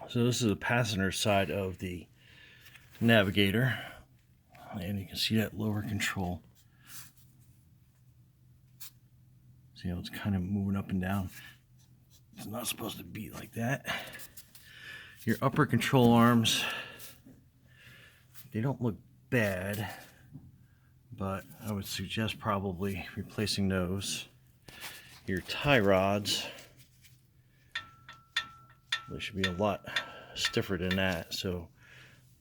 So this is the passenger side of the Navigator, and you can see that lower control. See how it's kind of moving up and down. It's not supposed to be like that. Your upper control arms, they don't look bad, but I would suggest probably replacing those. Your tie rods, they should be a lot stiffer than that, so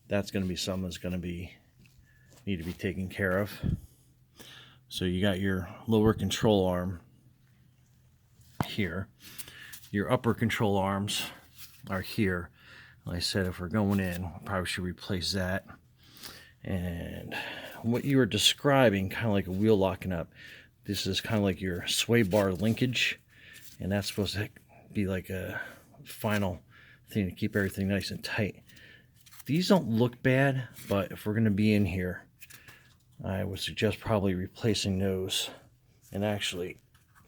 that's going to be something that's going to need to be taken care of. So you got your lower control arm here. Your upper control arms are here. Like I said, if we're going in, we probably should replace that. And what you were describing, kind of like a wheel locking up, this is kind of like your sway bar linkage, and that's supposed to be like a final thing to keep everything nice and tight. These don't look bad, but if we're going to be in here, I would suggest probably replacing those. And actually,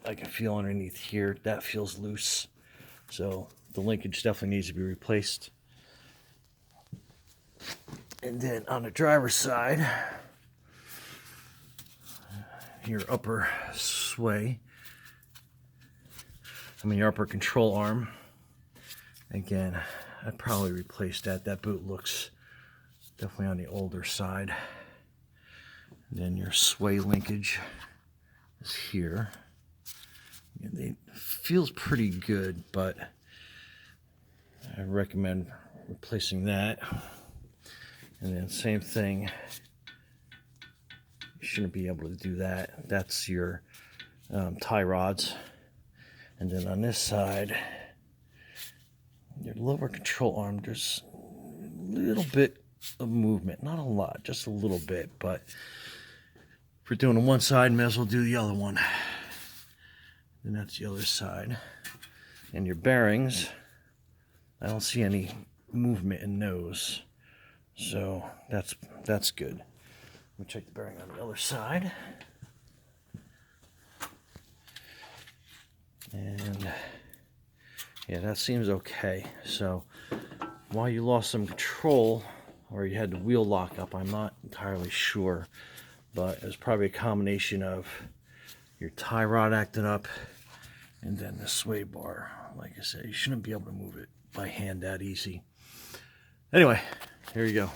I can feel underneath here, that feels loose. So the linkage definitely needs to be replaced. And then on the driver's side, your upper sway, your upper control arm, again, I'd probably replace that. That boot looks definitely on the older side. And then your sway linkage is here. And it feels pretty good, but I recommend replacing that. And then same thing, you shouldn't be able to do that. That's your tie rods. And then on this side, your lower control arm, there's a little bit of movement, not a lot, just a little bit, but if we're doing on one side, may as well do the other one. And that's the other side. And your bearings, I don't see any movement in those, so that's good. Let me check the bearing on the other side. And yeah, that seems okay. So while you lost some control, or you had the wheel lock up, I'm not entirely sure, but it was probably a combination of your tie rod acting up and then the sway bar. Like I said, you shouldn't be able to move it by hand that easy. Anyway, here you go.